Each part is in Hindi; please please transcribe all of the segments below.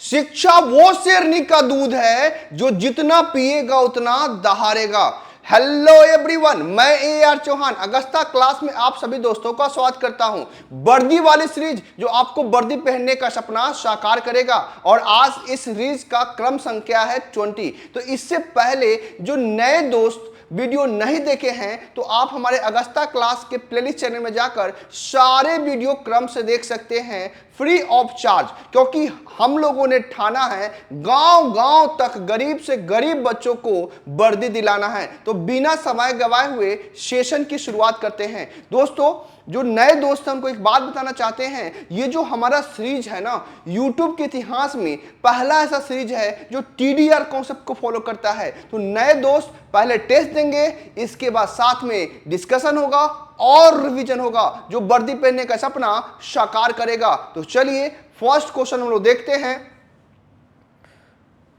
शिक्षा वो शेरनी का दूध है जो जितना पिएगा उतना दहाड़ेगा। हेलो एवरीवन, मैं AR चौहान अगस्ता क्लास में आप सभी दोस्तों का स्वागत करता हूं। वर्दी वाली सीरीज जो आपको वर्दी पहनने का सपना साकार करेगा, और आज इस सीरीज का क्रम संख्या है 20। तो इससे पहले जो नए दोस्त वीडियो नहीं देखे हैं तो आप हमारे अगस्ता क्लास के प्लेलिस्ट चैनल में जाकर सारे वीडियो क्रम से देख सकते हैं, फ्री ऑफ चार्ज। क्योंकि हम लोगों ने ठाना है गांव गांव तक गरीब से गरीब बच्चों को वर्दी दिलाना है। तो बिना समय गवाए हुए सेशन की शुरुआत करते हैं। दोस्तों, जो नए दोस्त हैं उनको एक बात बताना चाहते हैं, ये जो हमारा सीरीज है ना, यूट्यूब के इतिहास में पहला ऐसा सीरीज है जो TDR कॉन्सेप्ट को फॉलो करता है। तो नए दोस्त पहले टेस्ट देंगे, इसके बाद साथ में डिस्कशन होगा और रिवीजन होगा जो वर्दी पहनने का सपना साकार करेगा। तो चलिए फर्स्ट क्वेश्चन हम लोग देखते हैं।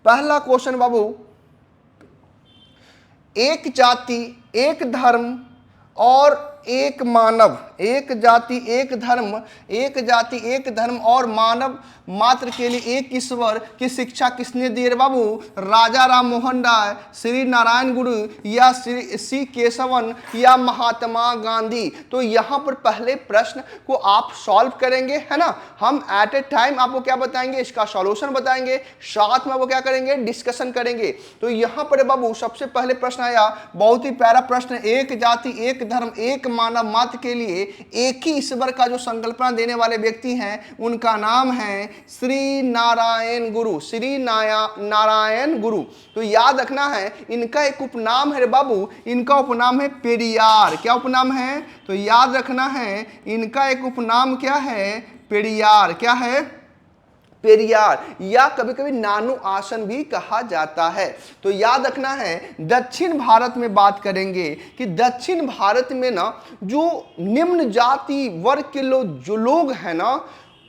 पहला क्वेश्चन बाबू, एक जाति एक धर्म और एक मानव, एक जाति एक धर्म, एक जाति एक धर्म और मानव मात्र के लिए एक ईश्वर की शिक्षा किसने दी रे बाबू? राजा राम मोहन राय, श्री नारायण गुरु या श्री सी केशवन या महात्मा गांधी? तो यहाँ पर पहले प्रश्न को आप सॉल्व करेंगे, है ना। हम एट ए टाइम आपको क्या बताएंगे, इसका सॉल्यूशन बताएंगे, साथ में वो क्या करेंगे, डिस्कशन करेंगे। तो यहाँ पर बाबू सबसे पहले प्रश्न आया, बहुत ही प्यारा प्रश्न, एक जाति एक धर्म एक मानव मात्र के लिए एक ही ईश्वर का जो संकल्पना देने वाले व्यक्ति हैं उनका नाम है श्री नारायण गुरु, श्री नारायण गुरु। तो याद रखना है इनका एक उपनाम है रे बाबू, इनका उपनाम है पेरियार। क्या उपनाम है? तो याद रखना है इनका एक उपनाम क्या है, पेरियार। क्या है? पेरियार, या कभी कभी नानू आसन भी कहा जाता है। तो याद रखना है दक्षिण भारत में बात करेंगे कि दक्षिण भारत में ना जो निम्न जाति वर्ग के जो लोग हैं ना,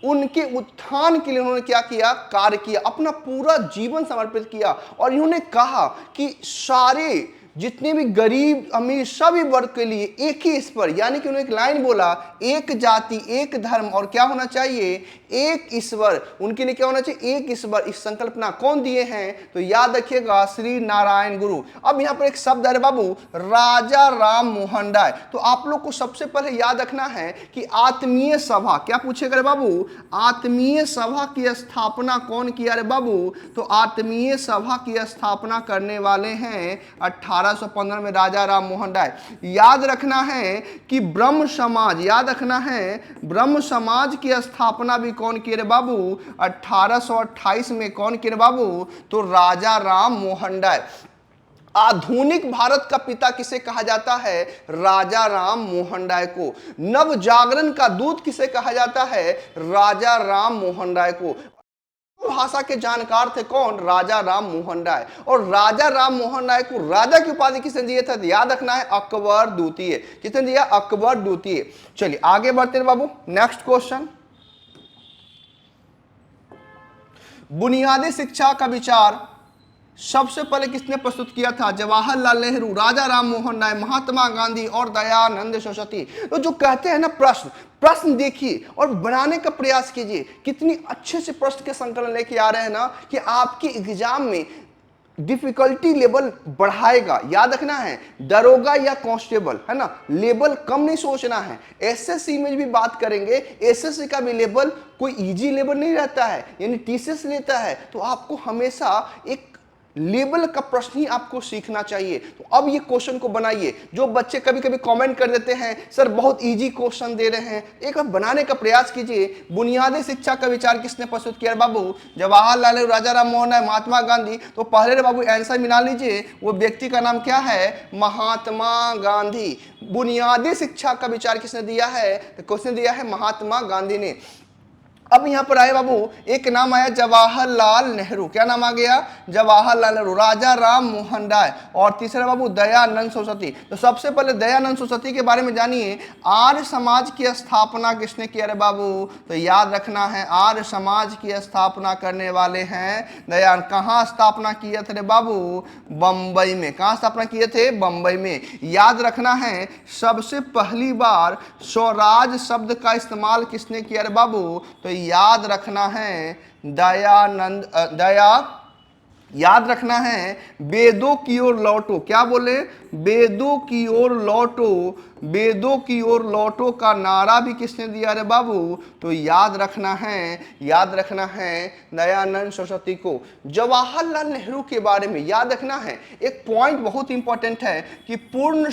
उनके उत्थान के लिए उन्होंने क्या किया, कार्य किया, अपना पूरा जीवन समर्पित किया। और इन्होंने कहा कि सारे जितने भी गरीब अमीर सभी वर्ग के लिए एक ही ईश्वर, यानी कि उन्होंने एक लाइन बोला, एक जाति एक धर्म और क्या होना चाहिए, एक ईश्वर। उनके लिए क्या होना चाहिए, एक ईश्वर। इस संकल्पना कौन दिए हैं? तो याद रखिएगा श्री नारायण गुरु। अब यहाँ पर एक शब्द है बाबू, राजा राम मोहन राय। तो आप लोग को सबसे पहले याद रखना है कि आत्मीय सभा, क्या पूछेगा रे बाबू, आत्मीय सभा की स्थापना कौन किया रे बाबू? तो आत्मीय सभा की स्थापना करने वाले हैं 1815 में राजा राम मोहन राय। याद रखना है कि ब्रह्म समाज, याद रखना है ब्रह्म समाज की स्थापना भी कौन किए रे बाबू? 1828 में। कौन किए रे बाबू? तो राजा राम मोहन राय। आधुनिक भारत का पिता किसे कहा जाता है? राजा राम मोहन राय को। नव जागरण का दूत किसे कहा जाता है? राजा राम मोहन राय को। भाषा के जानकार थे कौन? राजा राम मोहन राय। और राजा राम मोहन राय को राजा की उपाधि किसने दिए थे? याद रखना है अकबर द्वितीय। किसने दिया? अकबर द्वितीय। चलिए आगे बढ़ते हैं बाबू, नेक्स्ट क्वेश्चन। बुनियादी शिक्षा का विचार सबसे पहले किसने प्रस्तुत किया था? जवाहरलाल नेहरू, राजा राम मोहन राय, महात्मा गांधी और दयानंद सरस्वती। तो जो कहते हैं ना प्रश्न देखिए और बनाने का प्रयास कीजिए। कितनी अच्छे से प्रश्न के संकलन लेके आ रहे हैं ना कि आपके एग्जाम में डिफिकल्टी लेवल बढ़ाएगा। याद रखना है दरोगा या कांस्टेबल, है ना, लेवल कम नहीं सोचना है। एसएससी में भी बात करेंगे, एसएससी का भी लेवल कोई इजी लेवल नहीं रहता है, यानी टीसीएस लेता है। तो आपको हमेशा एक लेवल का प्रश्न ही आपको सीखना चाहिए। तो अब ये क्वेश्चन को बनाइए। जो बच्चे कभी कभी कमेंट कर देते हैं सर बहुत इजी क्वेश्चन दे रहे हैं, एक बार बनाने का प्रयास कीजिए। बुनियादी शिक्षा का विचार किसने प्रस्तुत किया बाबू? जवाहरलाल नेहरू, राजा राम मोहन राय, महात्मा गांधी। तो पहले बाबू आंसर मिला लीजिए, वो व्यक्ति का नाम क्या है? महात्मा गांधी। बुनियादी शिक्षा का विचार किसने दिया है? तो किसने दिया है? महात्मा गांधी ने। अब यहां पर आए बाबू, एक नाम आया जवाहरलाल नेहरू। क्या नाम आ गया? जवाहरलाल नेहरू, राजा राम मोहन राय, और तीसरा बाबू दयानंद सरस्वती। तो सबसे पहले दयानंद सरस्वती के बारे में जानिए। आर्य समाज की स्थापना किसने किया रे बाबू? तो याद रखना है आर्य समाज की स्थापना करने वाले हैं दयानंद। कहाँ स्थापना किए थे रे बाबू? बंबई में। कहाँ स्थापना किए थे? बंबई में। याद रखना है सबसे पहली बार स्वराज शब्द का इस्तेमाल किसने किया रे बाबू? तो याद रखना है दयानंद याद रखना है वेदों की ओर लौटो। क्या बोले? वेदों की ओर लौटो। वेदों की ओर लौटो का नारा भी किसने दिया रे बाबू? तो याद रखना है दयानंद सरस्वती को। जवाहरलाल नेहरू के बारे में याद रखना है, एक पॉइंट बहुत इंपॉर्टेंट है कि पूर्ण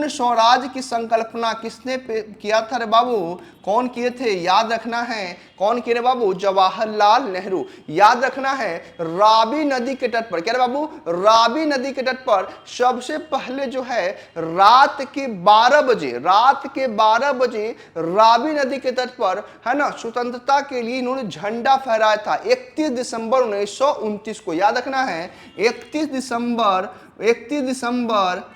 स्वराज की संकल्पना किसने किया था रे बाबू? कौन किए थे? याद रखना है कौन किए रे बाबू? जवाहरलाल नेहरू। याद रखना है रावी नदी के तट पर, क्या रे बाबू? रावी नदी के तट पर सबसे पहले जो है रात के 12 बजे रावी नदी के तट पर, है ना, स्वतंत्रता के लिए इन्होंने झंडा फहराया था 31 दिसंबर 1929 को। याद रखना है 31 दिसंबर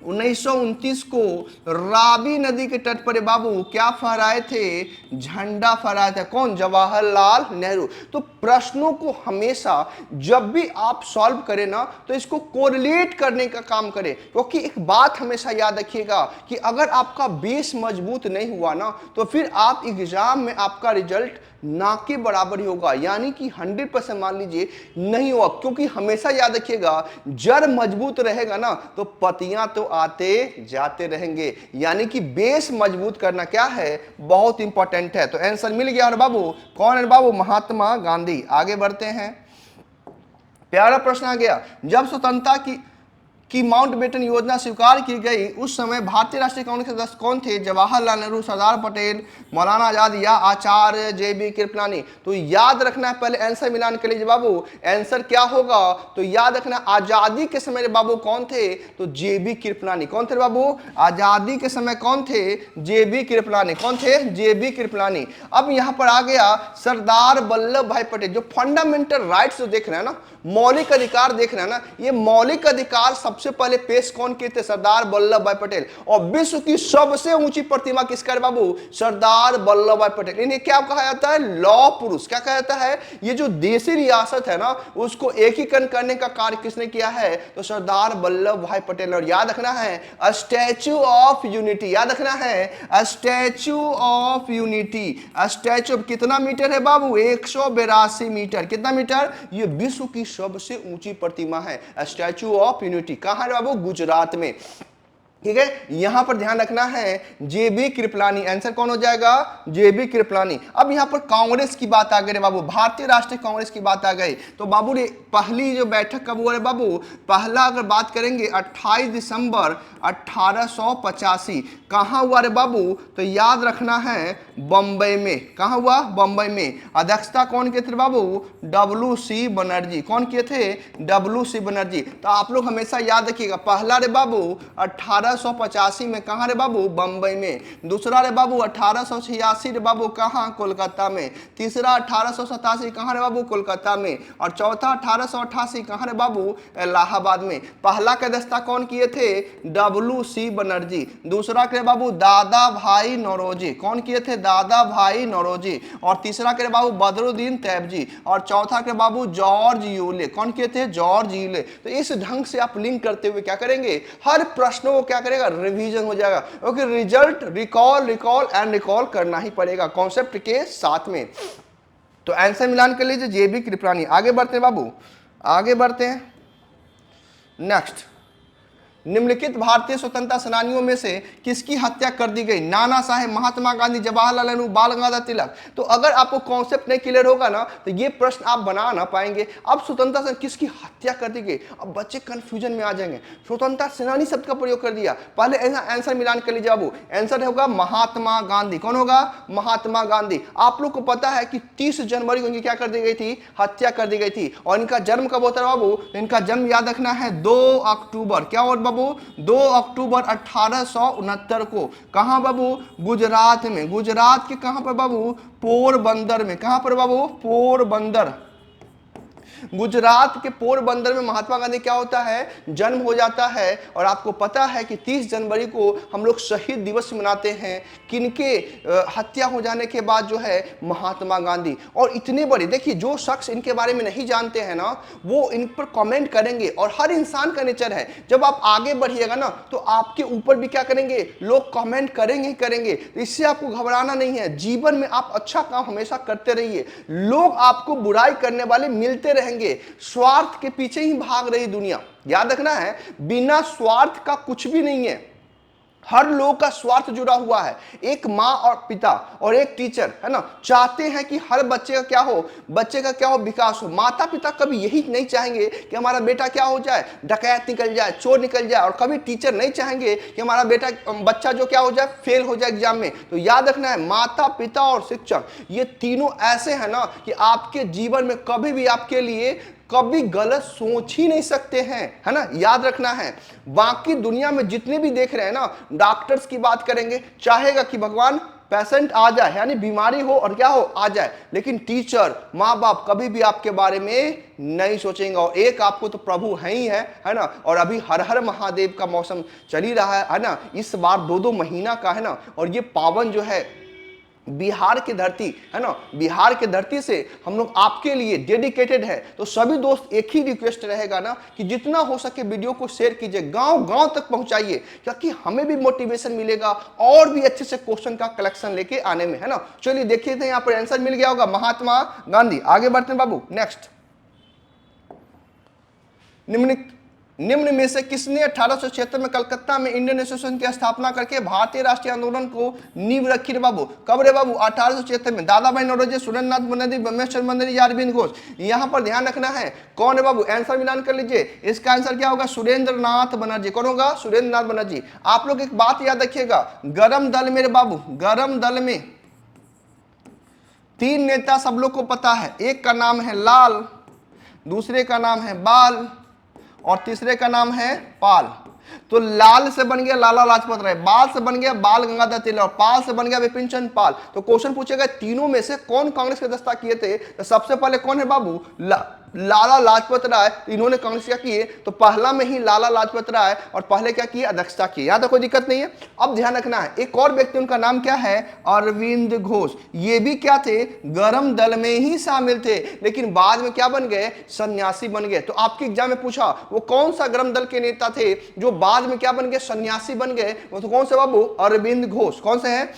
1929 को रावी नदी के तट पर बाबू क्या फहराए थे? झंडा फहराया था। कौन? जवाहरलाल नेहरू। तो प्रश्नों को हमेशा जब भी आप सॉल्व करें ना, तो इसको कोरिलेट करने का काम करें, क्योंकि एक बात हमेशा याद रखिएगा कि अगर आपका बेस मजबूत नहीं हुआ ना, तो फिर आप एग्जाम में आपका रिजल्ट ना के बराबर ही होगा, यानी कि 100% मान लीजिए नहीं होगा। क्योंकि हमेशा याद रखिएगा जड़ मजबूत रहेगा ना, तो पत्तियां तो आते जाते रहेंगे, यानी कि बेस मजबूत करना क्या है? बहुत इंपॉर्टेंट है। तो आंसर मिल गया। और बाबू कौन है बाबू? महात्मा गांधी। आगे बढ़ते हैं, प्यारा प्रश्न आ गया। जब स्वतंत्रता की माउंटबेटन योजना स्वीकार की गई, उस समय भारतीय राष्ट्रीय कांग्रेस के सदस्य कौन थे? जवाहरलाल नेहरू, सरदार पटेल, मौलाना आजाद या आचार्य JB कृपलानी। तो याद रखना है, पहले आंसर मिलान कर लीजिए बाबू। आंसर क्या होगा? तो याद रखना आजादी के समय बाबू कौन थे? तो JB कृपलानी। कौन थे बाबू? आजादी के समय कौन थे? JB कृपलानी। कौन थे? JB कृपलानी। अब यहां पर आ गया सरदार वल्लभ भाई पटेल। जो फंडामेंटल राइट्स जो देख रहे हैं ना, मौलिक अधिकार देख रहे हैं ना, ये मौलिक अधिकार सबसे पहले पेश कौन किए थे? सरदार वल्लभ भाई पटेल। और विश्व की सबसे ऊंची प्रतिमा किसका है बाबू? सरदार वल्लभ भाई पटेल। इन्हें क्या कहा जाता है? लौह पुरुष। क्या कहा जाता है? ये जो देशी रियासत है ना, उसको एकीकरण करने का कार्य किसने किया है? तो सरदार वल्लभ भाई पटेल। और याद रखना है स्टैच्यू ऑफ यूनिटी। याद रखना है स्टैच्यू ऑफ यूनिटी। स्टैच्यू कितना मीटर है बाबू? 182 मीटर। कितना मीटर? ये विश्व की सबसे ऊंची प्रतिमा है स्टैच्यू ऑफ यूनिटी। कहां है बाबू? गुजरात में। ठीक है, यहां पर ध्यान रखना है JB कृपलानी। आंसर कौन हो जाएगा? JB कृपलानी। अब यहां पर कांग्रेस की बात आ गई बाबू, भारतीय राष्ट्रीय कांग्रेस की बात आ गई। तो बाबू रे पहली जो बैठक कब हुआ है बाबू? पहला अगर बात करेंगे 28 दिसंबर 1885। कहां हुआ रे बाबू? तो याद रखना है बंबई में। कहां हुआ? बंबई में। अध्यक्षता कौन किए थे बाबू? WC बनर्जी। कौन किए थे? WC बनर्जी। तो आप लोग हमेशा याद रखिएगा, पहला रे बाबू 1885 में। कहां रे बाबू? बंबई में। दूसरा रे बाबू 1886 रे बाबू कहां? कोलकाता में। तीसरा 1887 कहां रे बाबू? कोलकाता में। और चौथा 1888 कहां रे बाबू? इलाहाबाद में। पहला का दस्ता कौन किए थे? WC बनर्जी। दूसरा के बाबू दादा भाई नौरोजी। कौन किए थे? दादा भाई नौरोजी। और तीसरा के बाबू बदरुद्दीन तैयबजी। और चौथा के बाबू जॉर्ज यूले। कौन किए थे? George Yule. तो इस ढंग से आप लिंक करते हुए क्या करेंगे? हर प्रश्नों को क्या करेगा? रिवीजन हो जाएगा, क्योंकि रिजल्ट रिकॉल एंड रिकॉल करना ही पड़ेगा कॉन्सेप्ट के साथ में। तो आंसर मिलान कर लीजिए JB कृपलानी। आगे बढ़ते हैं बाबू, आगे बढ़ते हैं। नेक्स्ट, निम्नलिखित भारतीय स्वतंत्रता सेनानियों में से किसकी हत्या कर दी गई? नाना साहेब, महात्मा गांधी, जवाहरलाल नेहरू, बाल गंगाधर तिलक। तो अगर आपको कॉन्सेप्ट नहीं क्लियर होगा ना, तो ये प्रश्न आप बना ना पाएंगे। अब स्वतंत्रता सेनानी किसकी हत्या कर दी गई? अब बच्चे कंफ्यूजन में आ जाएंगे, स्वतंत्रता सेनानी शब्द का प्रयोग कर दिया। पहले आंसर मिलान कर लीजिए बाबू। आंसर होगा महात्मा गांधी। कौन होगा? महात्मा गांधी। आप लोग को पता है कि 30 जनवरी को इनकी क्या कर दी गई थी? हत्या कर दी गई थी। और इनका जन्म कब होता है बाबू? इनका जन्म याद रखना है 2 अक्टूबर। क्या और 2 अक्टूबर 1869 को। कहां बाबू? गुजरात में। गुजरात के कहां पर बाबू? पोरबंदर में। कहां पर बाबू? पोरबंदर। गुजरात के पोरबंदर में महात्मा गांधी क्या होता है, जन्म हो जाता है। और आपको पता है कि 30 जनवरी को हम लोग शहीद दिवस मनाते हैं, किनके हत्या हो जाने के बाद जो है, महात्मा गांधी। और इतने बड़े, देखिए जो शख्स इनके बारे में नहीं जानते हैं ना, वो इन पर कमेंट करेंगे। और हर इंसान का नेचर है, जब आप आगे बढ़िएगा ना तो आपके ऊपर भी क्या करेंगे, लोग कमेंट करेंगे ही करेंगे। इससे आपको घबराना नहीं है, जीवन में आप अच्छा काम हमेशा करते रहिए। लोग आपको बुराई करने वाले मिलते रहेंगे, स्वार्थ के पीछे ही भाग रही दुनिया। याद रखना है, बिना स्वार्थ का कुछ भी नहीं है, हर लोग का स्वार्थ जुड़ा हुआ है। एक माँ और पिता और एक टीचर है ना, चाहते हैं कि हर बच्चे का क्या हो, विकास हो। माता पिता कभी यही नहीं चाहेंगे कि हमारा बेटा क्या हो जाए, डकैत निकल जाए, चोर निकल जाए। और कभी टीचर नहीं चाहेंगे कि हमारा बच्चा जो क्या हो जाए, फेल हो जाए एग्जाम में। तो याद रखना है, माता पिता और शिक्षक, ये तीनों ऐसे हैं ना कि आपके जीवन में कभी भी आपके लिए कभी गलत सोच ही नहीं सकते हैं, है ना, याद रखना है। बाकी दुनिया में जितने भी देख रहे हैं ना, डॉक्टर्स की बात करेंगे, चाहेगा कि भगवान पेशेंट आ जाए, यानी बीमारी हो और क्या हो, आ जाए। लेकिन टीचर, माँ बाप कभी भी आपके बारे में नहीं सोचेंगे। और एक आपको तो प्रभु है ही है ना। और अभी हर हर महादेव का मौसम चल ही रहा है ना, इस बार 2-2 महीना का है ना। और ये पावन जो है बिहार की धरती है ना, बिहार की धरती से हम लोग आपके लिए डेडिकेटेड है। तो सभी दोस्त एक ही रिक्वेस्ट रहेगा ना कि जितना हो सके वीडियो को शेयर कीजिए, गांव गांव तक पहुंचाइए, क्योंकि हमें भी मोटिवेशन मिलेगा और भी अच्छे से क्वेश्चन का कलेक्शन लेके आने में, है ना। चलिए देखिए थे, यहाँ पर आंसर मिल गया होगा, महात्मा गांधी। आगे बढ़ते हैं बाबू, नेक्स्ट। निम्न में से किसने 1876 में कलकत्ता में इंडियन एसोसिएशन की स्थापना करके भारतीय राष्ट्रीय आंदोलन को नींव रखी रे बाबू? कब रे बाबू? 1876 में। दादा भाई नौरोजी, सुरेंद्र नाथ बनर्जी, ब्रह्मेश्वर मंदिर या अरविंद घोष? यहाँ पर ध्यान रखना है, कौन है बाबू? आंसर मिलान कर लीजिए, इसका आंसर क्या होगा? सुरेंद्र नाथ बनर्जी। कौन होगा? सुरेंद्र नाथ बनर्जी। आप लोग एक बात याद रखिएगा, गरम दल में रे बाबू, गरम दल में 3 नेता सब लोग को पता है। एक का नाम है लाल, दूसरे का नाम है बाल और तीसरे का नाम है पाल। तो लाल से बन गया लाला लाजपत राय, बाल से बन गया बाल गंगाधर तिलक और पाल से बन गया विपिन चंद्र पाल। तो क्वेश्चन पूछेगा तीनों में से कौन कांग्रेस के दस्ता किए थे? तो सबसे पहले कौन है बाबू? लाला लाजपत राय। इन्होंने कांग्रेस क्या किए? तो पहला में ही लाला लाजपत राय, और पहले क्या किए? अध्यक्षता की। यहां तक कोई दिक्कत नहीं है। अब ध्यान रखना है, एक और व्यक्ति, उनका नाम क्या है? अरविंद घोष। ये भी क्या थे? गरम दल में ही शामिल थे, लेकिन बाद में क्या बन गए? सन्यासी बन गए। तो आपके एग्जाम में पूछा वो कौन सा गरम दल के नेता थे जो बाद में क्या बन गए? सन्यासी बन गए। वो तो कौन से बाबू? अरविंद घोष। कौन से हैं?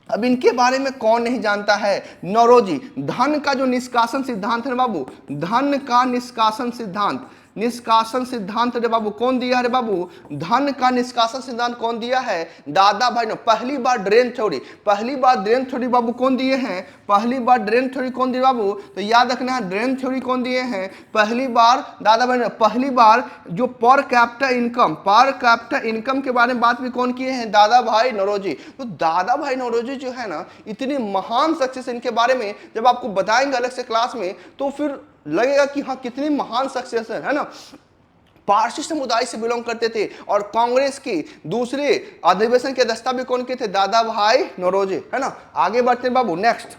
अब इनके बारे में कौन नहीं जानता है? नौरोजी। धन का जो निष्कासन सिद्धांत है बाबू, धन का निष्कासन सिद्धांत, निष्कासन सिद्धांत रे बाबू कौन दिया है रे बाबू? धन का निष्कासन सिद्धांत कौन दिया है? दादा भाई ने। पहली बार ड्रेन थ्योरी, पहली बार ड्रेन थ्योरी बाबू कौन दिए हैं? पहली बार ड्रेन थ्योरी कौन दिए बाबू? तो याद रखना है, ड्रेन थ्योरी कौन दिए हैं? पहली बार दादा भाई ने। पहली बार जो per capita income, per capita income के बारे में बात भी कौन किए हैं? दादा भाई नौरोजी। तो दादा भाई नौरोजी जो है ना, इतनी महान सक्सेस, इनके बारे में जब आपको बताएंगे अलग से क्लास में, तो फिर लगेगा कि हाँ कितनी महान सक्सेस है ना। पारसी समुदाय से बिलोंग करते थे और कांग्रेस की दूसरे अधिवेशन के दस्ता भी कौन के थे? दादा भाई नौरोजी, है ना। आगे बढ़ते हैं बाबू, नेक्स्ट।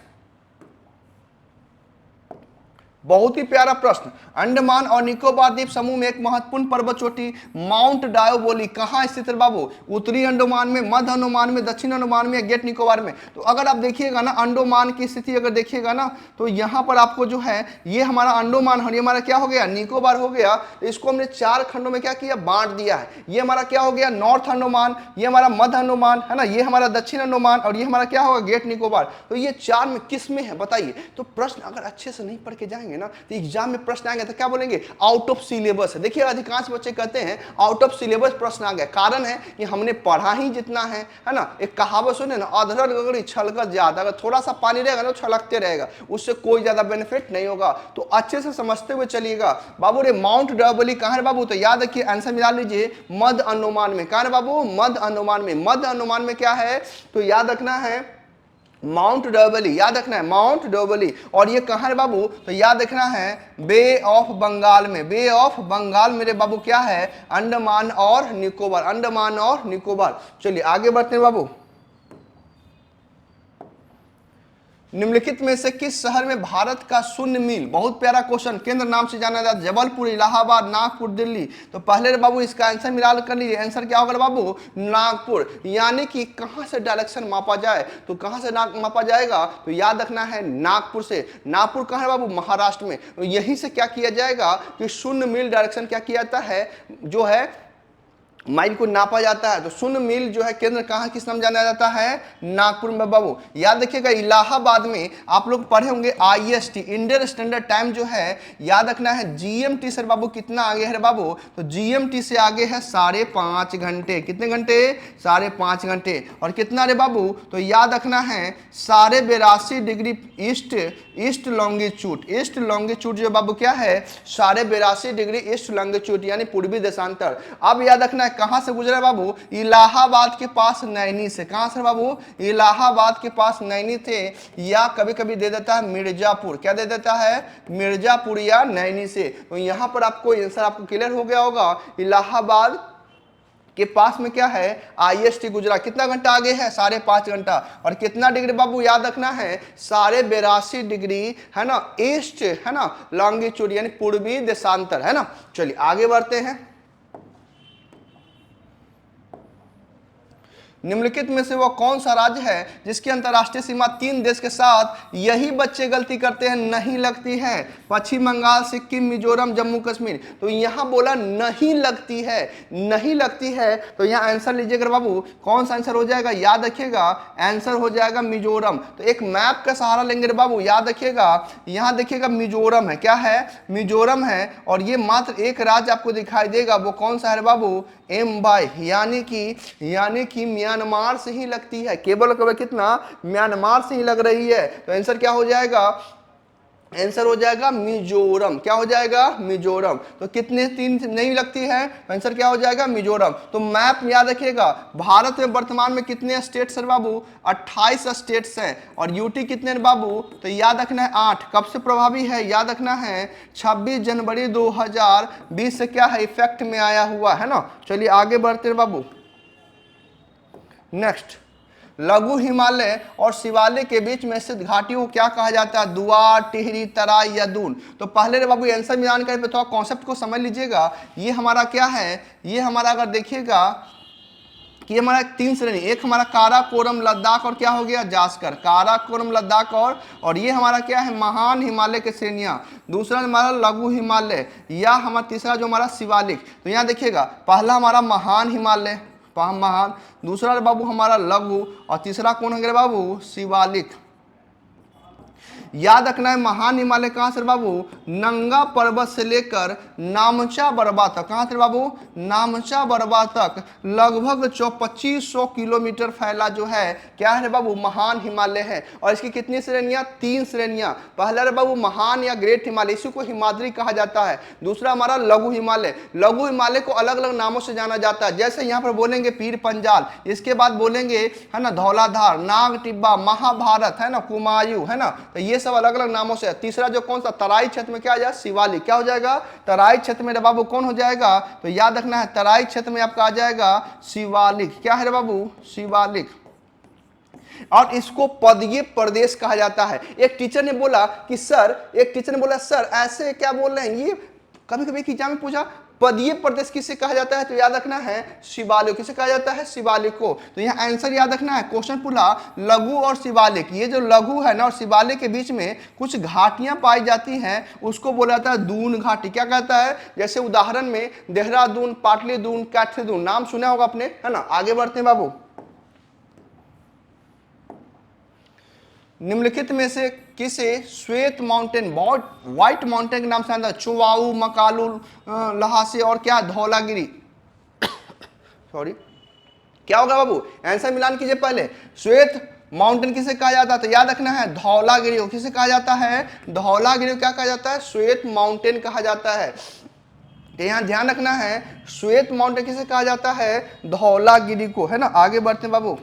बहुत ही प्यारा प्रश्न। अंडमान और निकोबार द्वीप समूह में एक महत्वपूर्ण पर्वत चोटी माउंट डायोबोली कहाँ स्थित है बाबू? उत्तरी अंडमान में, मध्य अंडमान में, दक्षिण अंडमान में, ग्रेट निकोबार में। तो अगर आप देखिएगा ना, अंडमान की स्थिति अगर देखिएगा ना, तो यहाँ पर आपको जो है, ये हमारा अंडमान है, ये हमारा क्या हो गया? निकोबार हो गया। तो इसको हमने 4 खंडों में क्या किया? बांट दिया है। ये हमारा क्या हो गया? नॉर्थ अंडमान, ये हमारा मध्य अंडमान, है ना, ये हमारा दक्षिण अंडमान और ये हमारा क्या होगा? ग्रेट निकोबार। तो ये 4 में किस में है बताइए? तो प्रश्न अगर अच्छे से नहीं पढ़ के जाएंगे ना, तो एग्जाम में प्रश्न आएंगे तो क्या बोलेंगे? आउट ऑफ सिलेबस है। देखिए अधिकांश बच्चे कहते हैं आउट ऑफ सिलेबस प्रश्न आ गया। कारण है कि हमने पढ़ा ही जितना है ना। एक कहावत सुने ना, अधरल गगड़ी छलकत ज्यादा। अगर थोड़ा सा पानी रहेगा ना, छलकते रहेगा, उससे कोई ज्यादा बेनिफिट नहीं होगा। तो अच्छे से समझते हुए चलिएगा बाबू। रे माउंट डायोबोली कहाँ है बाबू? तो याद रखिए, आंसर मिला लीजिए, मध्य अंडमान में। कहाँ है बाबू? मध्य अंडमान में। मध्य अंडमान में क्या है? तो याद रखना है माउंट डायोबोली, याद रखना है माउंट डायोबोली। और ये कहाँ है बाबू? तो याद रखना है बे ऑफ बंगाल में। बे ऑफ बंगाल मेरे बाबू क्या है? अंडमान और निकोबार, अंडमान और निकोबार। चलिए आगे बढ़ते हैं बाबू। निम्नलिखित में से किस शहर में भारत का शून्य मील, बहुत प्यारा क्वेश्चन, केंद्र नाम से जाना जाता है? जबलपुर, इलाहाबाद, नागपुर, दिल्ली। तो पहले रे बाबू इसका आंसर मिला कर लीजिए, आंसर क्या होगा बाबू? नागपुर। यानी कि कहां से डायरेक्शन मापा जाए, तो कहां से मापा जाएगा? तो याद रखना है नागपुर से। नागपुर कहां है बाबू? महाराष्ट्र में। तो यहीं से क्या किया जाएगा कि शून्य मील डायरेक्शन क्या किया जाता है, जो है माइल को नापा जाता है। तो शून्य मील जो है केंद्र कहाँ किस नाम जाना जाता है? नागपुर में बाबू। याद रखिएगा इलाहाबाद में आप लोग पढ़े होंगे IST, इंडियन स्टैंडर्ड टाइम जो है, याद रखना है GMT से बाबू कितना आगे है बाबू? तो GMT से आगे है 5.5 घंटे। कितने घंटे? 5.5 घंटे। और कितना रे बाबू? तो याद रखना है 82.5 degree east longitude. East longitude जो बाबू क्या है? 82.5 डिग्री ईस्ट लॉन्गिट्यूड, यानी पूर्वी देशांतर। अब याद रखना है कहां से गुजरा है बाबू? इलाहाबाद के पास नैनी से। कहां से बाबू? इलाहाबाद के पास नैनी थे, या कभी कभी दे देता है मिर्जापुर। क्या दे देता है? मिर्जापुर या नैनी से। तो यहां पर आपको आंसर आपको क्लियर हो गया होगा, इलाहाबाद के पास में क्या है? IST गुजरा। कितना घंटा आगे है? 5.5 घंटा। और कितना डिग्री बाबू? याद रखना है 82.5 डिग्री, है ना, ईस्ट, है ना, लॉन्गिट्यूड, यानी पूर्वी देशांतर, है ना। चलिए आगे बढ़ते हैं। निम्नलिखित में से वह कौन सा राज्य है जिसकी अंतर्राष्ट्रीय सीमा 3 देश के साथ यही बच्चे गलती करते हैं नहीं लगती है? पश्चिम बंगाल, सिक्किम, मिजोरम, जम्मू कश्मीर। तो यहां बोला नहीं लगती है, नहीं लगती है। तो यहां आंसर लीजिएगा बाबू, कौन सा आंसर हो जाएगा? याद रखिएगा आंसर हो जाएगा मिजोरम। तो एक मैप का सहारा लेंगे रे बाबू, याद रखिएगा यहां देखिएगा मिजोरम है। क्या है? मिजोरम है। और ये मात्र एक राज्य आपको दिखाई देगा, वो कौन सा है बाबू? M22, यानी कि म्यांमार से ही लगती है। केवल केवल कितना? म्यांमार से ही लग रही है। तो आंसर क्या हो जाएगा? आंसर हो जाएगा मिजोरम। क्या हो जाएगा? मिजोरम। तो कितने 3 नहीं लगती है? आंसर क्या हो जाएगा? मिजोरम। तो मैप में याद रखिएगा भारत में वर्तमान में कितने स्टेट्स हैं बाबू? 28 स्टेट्स हैं। और यूटी कितने हैं बाबू? तो याद रखना है 8। कब से प्रभावी है? याद रखना है 26 जनवरी 2020 से क्या है? इफेक्ट में आया हुआ है ना। चलिए आगे बढ़ते हैं बाबू। नेक्स्ट, लघु हिमालय और शिवालय के बीच में स्थित घाटियों को क्या कहा जाता है? दुआर, टिहरी, तराई या दून। तो पहले रे बाबू आंसर में जानकारी पे थोड़ा कॉन्सेप्ट को समझ लीजिएगा। ये हमारा क्या है? ये हमारा अगर देखिएगा कि हमारा 3 श्रेणी, एक हमारा काराकोरम, लद्दाख और क्या हो गया? जास्कर। काराकोरम, लद्दाख और ये हमारा क्या है? महान हिमालय के श्रेणियां। दूसरा हमारा लघु हिमालय, या हमारा तीसरा जो हमारा शिवालिक। तो यहाँ देखिएगा पहला हमारा महान हिमालय, महान, दूसरा बाबू हमारा लघु, और तीसरा कौन है बाबू? शिवालिक। याद रखना है महान हिमालय कहां से बाबू? नंगा पर्वत से लेकर नामचा बरबा तक। कहां से बाबू? नामचा बरबा तक लगभग 2500 किलोमीटर फैला जो है क्या है बाबू? महान हिमालय है। और इसकी कितनी श्रेणियां? 3 श्रेणियां। पहला बाबू महान या ग्रेट हिमालय, इसी को हिमाद्री कहा जाता है। दूसरा हमारा लघु हिमालय। लघु हिमालय को अलग अलग नामों से जाना जाता है, जैसे यहाँ पर बोलेंगे पीर पंजाल, इसके बाद बोलेंगे है ना धौलाधार, नाग टिब्बा, महाभारत, है ना, कुमायूं, है ना। तो ये सब अलग अलग नामों से है। तीसरा जो कौन सा? तराई क्षेत्र में क्या आ जाए? शिवालिक। क्या हो जाएगा? तराई क्षेत्र में रे बाबू कौन हो जाएगा? तो याद रखना है तराई क्षेत्र में आपका आ जाएगा शिवालिक। क्या है रे बाबू? शिवालिक। और इसको पदीय प्रदेश कहा जाता है। एक टीचर ने बोला सर ऐसे क्या बोल रहे हैं, ये कभी कभी एग्जाम में पूछा पदीय प्रदेश किसे कहा जाता है? तो याद रखना है शिवालिक। किसे कहा जाता है? शिवालिक को। तो यहाँ आंसर याद रखना है, क्वेश्चन पूछा लघु और शिवालिक, ये जो लघु है ना और शिवालिक के बीच में कुछ घाटियां पाई जाती हैं, उसको बोला जाता है दून घाटी। क्या कहता है? जैसे उदाहरण में देहरादून, पाटलिदून, कैथलीदून, नाम सुना होगा आपने, है ना। आगे बढ़ते हैं बाबू। निम्नलिखित में से किसे श्वेत माउंटेन, व्हाइट माउंटेन के नाम से आता है? चुवाऊ, मकालू, लहासे और क्या? धौलागिरी। सॉरी, क्या होगा बाबू? आंसर मिलान कीजिए पहले। श्वेत माउंटेन किसे कहा जाता है? तो याद रखना है धौलागिरी को। किसे कहा जाता है? धौलागिरी को क्या कहा जाता है? श्वेत माउंटेन कहा जाता है। तो यहाँ ध्यान रखना है श्वेत माउंटेन किसे कहा जाता है? धौलागिरी को, है ना। आगे बढ़ते हैं बाबू।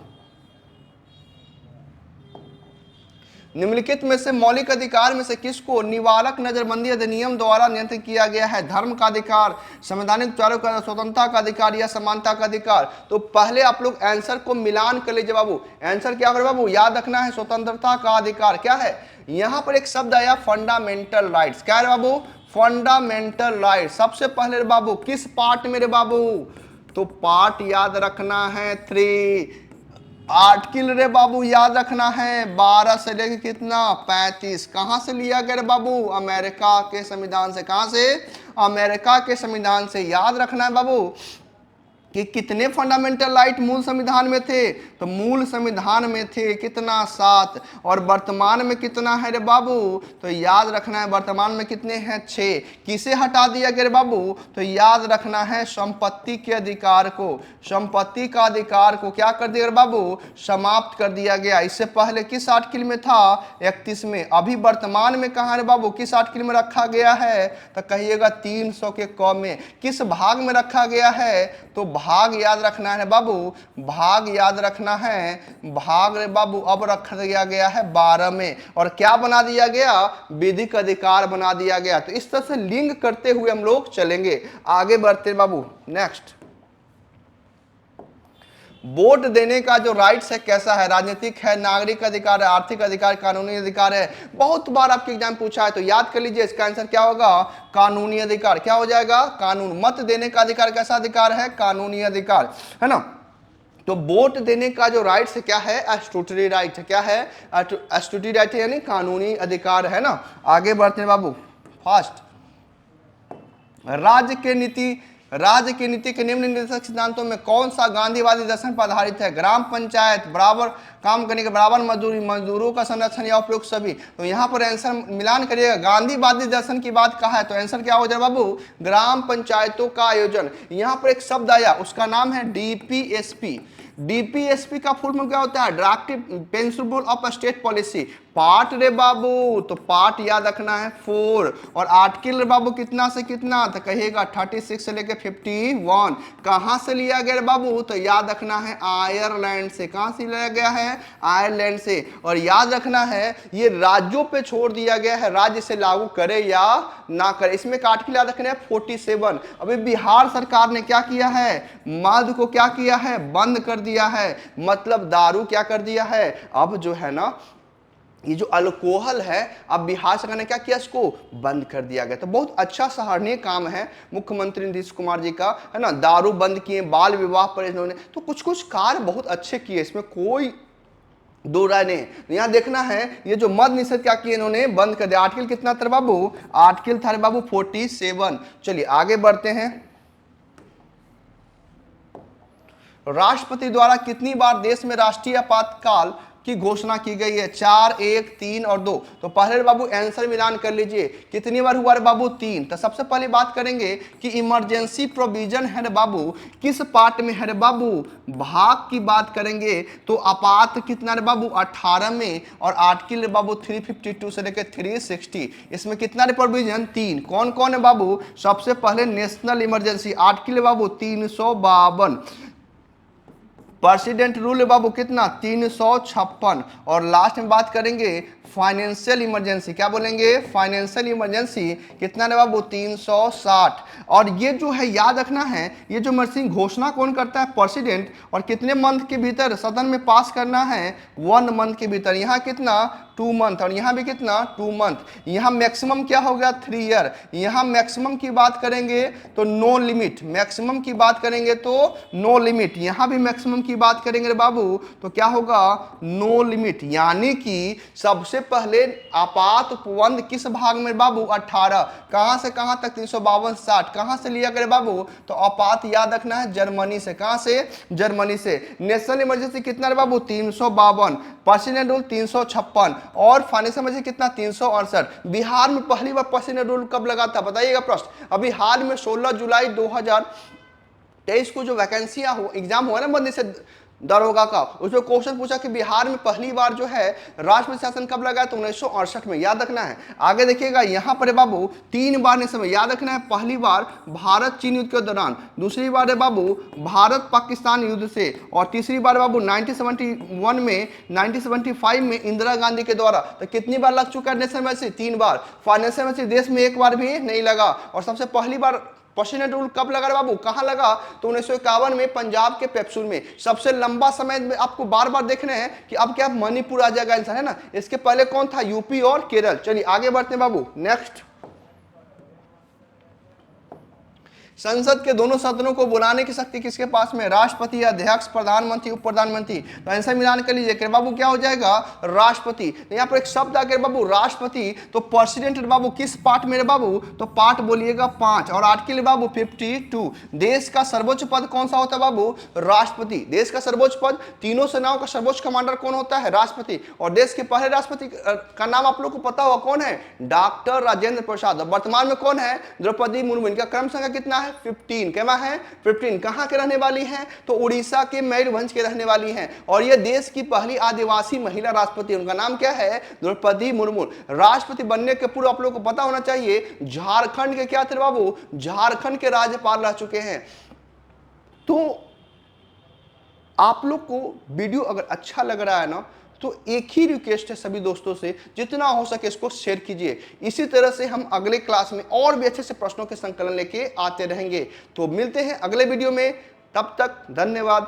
निम्नलिखित में से मौलिक अधिकार में से किसको निवारक नजरबंदी अधिनियम द्वारा नियंत्रित किया गया है? धर्म का अधिकार, संवैधानिक विचारों का, स्वतंत्रता का अधिकार या समानता का अधिकार? तो पहले आप लोग आंसर को मिलान कर लीजिए बाबू। आंसर क्या है बाबू? याद रखना है स्वतंत्रता का अधिकार। क्या है? यहां पर एक शब्द आया फंडामेंटल राइट्स। क्या है बाबू? Fundamental right. सबसे पहले बाबू किस पार्ट में रे बाबू? तो पार्ट याद रखना है 3। आर्टिकल रे बाबू याद रखना है 12 से लेकर कितना 35। कहां से लिया गया रे बाबू? अमेरिका के संविधान से। कहां से? अमेरिका के संविधान से। याद रखना है बाबू कि कितने फंडामेंटल राइट मूल संविधान में थे? तो मूल संविधान में थे कितना? 7। और वर्तमान में कितना है रे बाबू? तो याद रखना है वर्तमान में कितने हैं? 6। किसे हटा दिया गया रे बाबू? तो याद रखना है संपत्ति के अधिकार को। संपत्ति का अधिकार को क्या कर दिया रे बाबू? समाप्त कर दिया गया। इससे पहले किस आर्टिकल में था? 31 में। अभी वर्तमान में कहां रे बाबू? किस आर्टिकल में रखा गया है? तो कहिएगा 300 के क में। किस भाग में रखा गया है? तो भाग याद रखना है बाबू, भाग याद रखना है। भाग रे बाबू अब रख दिया गया है 12 में। और क्या बना दिया गया? विधिक अधिकार बना दिया गया। तो इस तरह से लिंक करते हुए हम लोग चलेंगे, आगे बढ़ते बाबू। नेक्स्ट, वोट देने का जो राइट्स है कैसा है? राजनीतिक है, नागरिक अधिकार है, आर्थिक अधिकार, कानूनी अधिकार है। बहुत बार आपके एग्जाम पूछा है, तो याद कर लीजिए इसका आंसर क्या होगा? कानूनी अधिकार। क्या हो जाएगा? कानून। मत देने का अधिकार कैसा अधिकार है? कानूनी अधिकार, है ना। तो वोट देने का जो राइट्स है क्या है? स्टैट्यूटरी राइट है। क्या है? स्टैट्यूटरी राइट है, यानी कानूनी अधिकार, है ना। आगे बढ़ते हैं बाबू फास्ट। राज्य की नीति के निम्न निर्देशक सिद्धांतों में कौन सा गांधीवादी दर्शन पर आधारित है? ग्राम पंचायत, बराबर काम करने के बराबर मजदूरी, मजदूरों का संरक्षण या उपयोग सभी। तो यहाँ पर आंसर मिलान करिएगा। गांधीवादी दर्शन की बात कहा है तो आंसर क्या हो जाए बाबू? ग्राम पंचायतों का आयोजन। यहाँ पर एक शब्द आया, उसका नाम है डीपीएसपी। डीपीएसपी का फुल फॉर्म क्या होता है? Drafting principle of state policy. Part रे बाबू, तो पार्ट याद रखना है 4। और आर्टिकल रे बाबू कितना से कितना? तो कहिएगा 36 से लेकर 51। कहां से लिया गया बाबू? तो याद रखना है आयरलैंड से। कहां से लिया गया है? आयरलैंड से। और याद रखना है ये राज्यों पे छोड़ दिया गया है, राज्य से लागू करे या ना करे। इसमें एक आर्टिकल याद रखना है 47। अभी बिहार सरकार ने क्या किया है? मद को क्या किया है? बंद कर दिया है। मतलब दारू क्या कर दिया है? अब जो है ना ये जो अल्कोहल है, अब बिहार सरकार ने क्या किया? इसको बंद कर दिया गया। तो बहुत अच्छा सराहनीय काम है मुख्यमंत्री नीतीश कुमार जी का, है ना। दारू बंद किए, बाल विवाह पर इन्होंने तो कुछ कुछ कार्य बहुत अच्छे किए, इसमें कोई दो राय नहीं। यहां देखना है ये जो मद निषेध क्या किए इन्होंने? बंद कर दिया। आर्टिकल कितना था बाबू? आर्टिकल था बाबू 47। चलिए आगे बढ़ते हैं। राष्ट्रपति द्वारा कितनी बार देश में राष्ट्रीय आपातकाल की घोषणा की गई है? 4, 1, 3 और 2। तो पहले बाबू आंसर मिलान कर लीजिए, कितनी बार हुआ रे बाबू? 3। तो सबसे पहले बात करेंगे कि इमरजेंसी प्रोविजन है रे बाबू किस पार्ट में है रे बाबू? भाग की बात करेंगे तो आपात कितना रे बाबू? 18 में। और आर्टिकल रे बाबू 352 से लेकर 360, इसमें कितना रे प्रोविजन? 3। कौन कौन है बाबू? सबसे पहले नेशनल इमरजेंसी, आर्टिकल बाबू 352। प्रेसिडेंट रूल बाबू कितना? 356। और लास्ट में बात करेंगे फाइनेंशियल इमरजेंसी। क्या बोलेंगे? फाइनेंशियल इमरजेंसी कितना है बाबू? 360। और ये जो है याद रखना है, ये जो इमरजेंसी घोषणा कौन करता है? प्रेसिडेंट। और कितने मंथ के भीतर सदन में पास करना है? 1 मंथ के भीतर। यहाँ कितना? 2 मंथ। और यहाँ भी कितना? 2 मंथ। यहाँ मैक्सिमम क्या हो गया? 3 ईयर। यहाँ मैक्सिमम की बात करेंगे तो नो लिमिट। मैक्सिमम की बात करेंगे तो नो लिमिट। यहाँ भी मैक्सिमम की बात करेंगे बाबू तो क्या होगा? No limit. यानी कि सबसे पहले आपात उपबंध किस भाग में बाबू? 18। कहां से कहां तक? 352, 60। कहां से लिया गया बाबू? तो आपात याद रखना है जर्मनी से। कहां से? जर्मनी से। नेशनल इमरजेंसी कितना है बाबू? 352। President rule 356। और फाइनेंशियल इमरजेंसी कितना? 368। बिहार में पहली बार प्रेसिडेंट रूल कब लगा था बताइएगा प्रश्न? अभी हाल में 16 जुलाई 2023 को जो वैकेंसियां हो एग्जाम हुआ ना बंदी से, दरोगा का। उसमें क्वेश्चन पूछा कि बिहार में पहली बार जो है राष्ट्रपति शासन कब लगा, तो 1968 में, याद रखना है। आगे देखिएगा यहाँ पर बाबू 3 बार ने समय याद रखना है, पहली बार भारत चीन युद्ध के दौरान, दूसरी बार है बाबू भारत पाकिस्तान युद्ध से, और तीसरी बार बाबू 1971 में, 1975 में इंदिरा गांधी के द्वारा। तो कितनी बार लग चुका है नेशनल इमरजेंसी? 3 बार। फाइनेंशियल इमरजेंसी देश में 1 बार भी नहीं लगा। और सबसे पहली बार पर्सनल रूल कब लगा बाबू, कहां लगा, तो 1951 में पंजाब के पेप्सुल में। सबसे लंबा समय में आपको बार बार देखने हैं कि अब क्या मणिपुर आ जाएगा आंसर, है ना। इसके पहले कौन था, यूपी और केरल। चलिए आगे बढ़ते हैं बाबू, नेक्स्ट। संसद के दोनों सदनों को बुलाने की शक्ति किसके पास में, राष्ट्रपति, अध्यक्ष, प्रधानमंत्री, उप प्रधानमंत्री। तो आंसर मिलान कर लीजिए बाबू, क्या हो जाएगा, राष्ट्रपति। तो यहाँ पर एक शब्द आ गया बाबू राष्ट्रपति, तो प्रेसिडेंट बाबू किस पार्ट में बाबू, तो पार्ट बोलिएगा 5। और आर्टिकल बाबू 52। देश का सर्वोच्च पद कौन सा होता है बाबू, राष्ट्रपति। देश का सर्वोच्च पद, तीनों सेनाओं का सर्वोच्च कमांडर कौन होता है, राष्ट्रपति। और देश के पहले राष्ट्रपति का नाम आप लोग को पता होगा कौन है, डॉक्टर राजेंद्र प्रसाद। वर्तमान में कौन है, द्रौपदी मुर्मू। इनका क्रम संख्या कितना है, 15। क्या है, 15। कहां के रहने वाली हैं, तो उड़ीसा के मयूरभंज के रहने वाली हैं। और ये देश की पहली आदिवासी महिला राष्ट्रपति, उनका नाम क्या है, द्रौपदी मुर्मू। राष्ट्रपति बनने के पूर्व आप लोग को पता होना चाहिए झारखंड के क्या थे बाबू, झारखंड के राज्यपाल रह चुके हैं। तो आप लोग को वीडियो अगर अच्छा लग रहा है ना, तो एक ही रिक्वेस्ट है सभी दोस्तों से, जितना हो सके इसको शेयर कीजिए। इसी तरह से हम अगले क्लास में और भी अच्छे से प्रश्नों के संकलन लेके आते रहेंगे। तो मिलते हैं अगले वीडियो में, तब तक धन्यवाद।